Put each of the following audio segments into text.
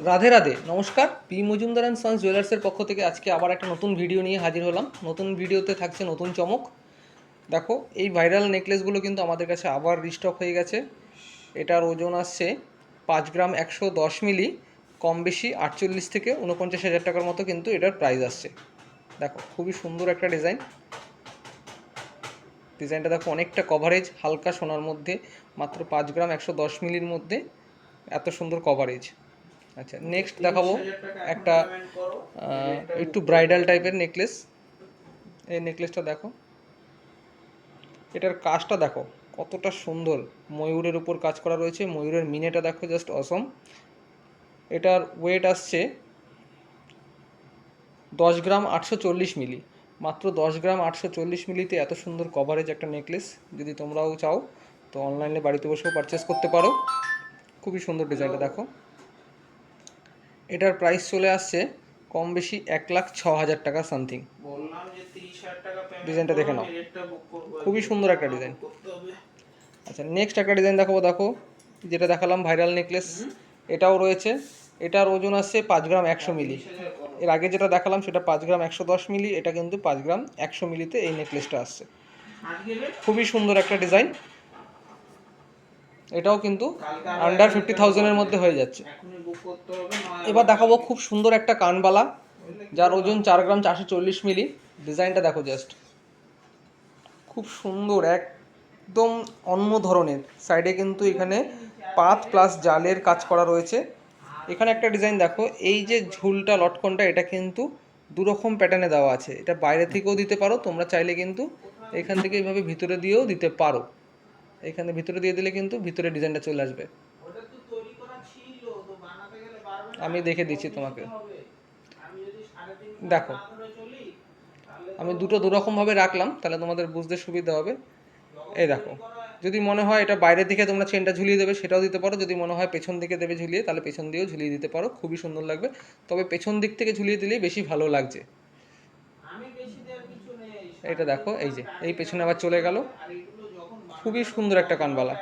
রাধে রাধে, নমস্কার। P Majumdar and sons জুয়েলার্সের পক্ষ থেকে আজকে আবার একটা নতুন ভিডিও নিয়ে হাজির হলাম। নতুন ভিডিওতে থাকছে নতুন চমক। দেখো, এই ভাইরাল নেকলেসগুলো কিন্তু আমাদের কাছে আবার রিস্টক হয়ে গেছে। এটার ওজন আসছে 5 গ্রাম 110 মিলি, কম বেশি 48 থেকে 49 হাজার টাকার মতো কিন্তু এটার প্রাইস আসছে। দেখো, খুবই সুন্দর একটা ডিজাইনটা দেখো, অনেকটা কভারেজ, হালকা সোনার মধ্যে, মাত্র 5 গ্রাম 110 মিলির মধ্যে এত সুন্দর কভারেজ। আচ্ছা, নেক্সট দেখাবো একটা একটু ব্রাইডাল টাইপের নেকলেস। এই নেকলেসটা দেখো, এটার কাজটা দেখো কতটা সুন্দর, ময়ূরের উপর কাজ করা রয়েছে। ময়ূরের মিনেটা দেখো, জাস্ট অসম। এটার ওয়েট আসছে 10 গ্রাম 840 মিলি, মাত্র 10 গ্রাম 840 মিলিতে এত সুন্দর কভারেজ একটা নেকলেস। যদি তোমরাও চাও তো অনলাইনে বাড়িতে বসেও পারচেস করতে পারো। খুবই সুন্দর ডিজাইনটা দেখো। এটার প্রাইস চলে আসছে কম বেশি 1,06,000 টাকা সামথিং। ডিজাইনটা দেখে নাও, খুবই সুন্দর একটা ডিজাইন। আচ্ছা, নেক্সট একটা ডিজাইন দেখাবো। দেখো, যেটা দেখালাম ভাইরাল নেকলেস, এটাও রয়েছে। এটার ওজন আসছে 5 গ্রাম 100 মিলি। এর আগে যেটা দেখালাম সেটা 5 গ্রাম 110 মিলি, এটা কিন্তু 5 গ্রাম 100 মিলিতে এই নেকলেসটা আসছে। খুবই সুন্দর একটা ডিজাইন। এটাও কিন্তু আন্ডার 50,000-এর মধ্যে হয়ে যাচ্ছে। এবার দেখাবো খুব সুন্দর একটা কানবালা, যার ওজন 4 গ্রাম 440 মিলি। ডিজাইনটা দেখো, জাস্ট খুব সুন্দর, একদম অন্য ধরনের। সাইডে কিন্তু এখানে পাত প্লাস জালের কাজ করা রয়েছে। এখানে একটা ডিজাইন দেখো, এই যে ঝুলটা লটকনটা, এটা কিন্তু দুরকম প্যাটার্নে দেওয়া আছে। এটা বাইরে থেকেও দিতে পারো তোমরা চাইলে, কিন্তু এখান থেকে এইভাবে ভিতরে দিয়েও দিতে পারো। এখানে ভিতরে দিয়ে দিলে কিন্তু ভিতরে ডিজাইনটা চলে আসবে। আমি দেখে দিচ্ছি তোমাকে, দেখো আমি দুটো দুরকমভাবে রাখলাম, তাহলে তোমাদের বুঝতে সুবিধা হবে। এই দেখো, যদি মনে হয় এটা বাইরে থেকে তোমরা চেনটা ঝুলিয়ে দেবে, সেটাও দিতে পারো। যদি মনে হয় পেছন দিকে দেবে ঝুলিয়ে, তাহলে পেছন দিয়েও ঝুলিয়ে দিতে পারো, খুবই সুন্দর লাগবে। তবে পেছন দিক থেকে ঝুলিয়ে দিলেই বেশি ভালো লাগছে। এটা দেখো, এই যে এই পেছনে আবার চলে গেল। খুবই সুন্দর একটা কানবালা।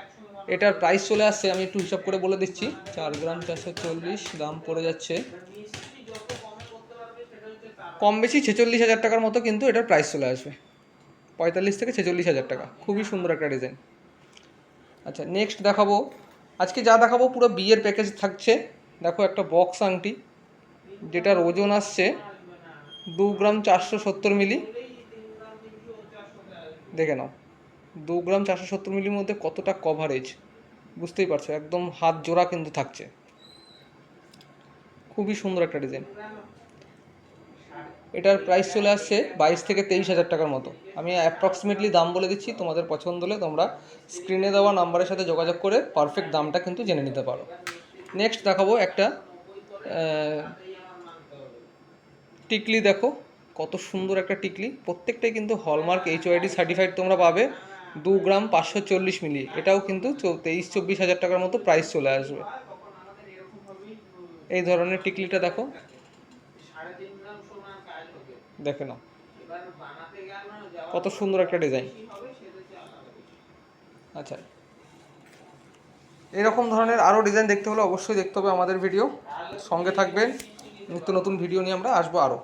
এটার প্রাইস চলে আসছে, আমি একটু হিসাব করে বলে দিচ্ছি। 4 গ্রাম 440, দাম পড়ে যাচ্ছে কম বেশি 46,000 টাকার মতো, কিন্তু এটার প্রাইস চলে আসবে 45 থেকে 46,000 টাকা। খুবই সুন্দর একটা ডিজাইন। আচ্ছা, নেক্সট দেখাবো। আজকে যা দেখাবো পুরো বিয়ের প্যাকেজ থাকছে। দেখো, একটা বক্স আংটি, যেটার ওজন আসছে 2 গ্রাম 470 মিলি। দেখে নাও, 2 গ্রাম 470 মিলির মধ্যে কতটা কভারেজ, বুঝতেই পারছো। একদম হাত জোড়া কিন্তু থাকছে। খুবই সুন্দর একটা ডিজাইন। এটার প্রাইস চলে আসছে 22 থেকে 23 হাজার টাকার মতো। আমি অ্যাপ্রক্সিমেটলি দাম বলে দিচ্ছি, তোমাদের পছন্দ হলে তোমরা স্ক্রিনে দেওয়া নাম্বারের সাথে যোগাযোগ করে পারফেক্ট দামটা কিন্তু জেনে নিতে পারো। নেক্সট দেখাবো একটা টিকলি। দেখো, কত সুন্দর একটা টিকলি। প্রত্যেকটাই কিন্তু হলমার্ক HOID সার্টিফাইড তোমরা পাবে। 2 গ্রাম 540 মিলি। এটাও কিন্তু 23-24 হাজার টাকার মতো প্রাইস চলে আসবে। এই ধরনের টিকলিটা দেখো, দেখে নাও কত সুন্দর একটা ডিজাইন। আচ্ছা, এরকম ধরনের আরও ডিজাইন দেখতে হলে অবশ্যই দেখতে হবে আমাদের ভিডিও। সঙ্গে থাকবেন, নিত্য নতুন ভিডিও নিয়ে আমরা আসবো আরও।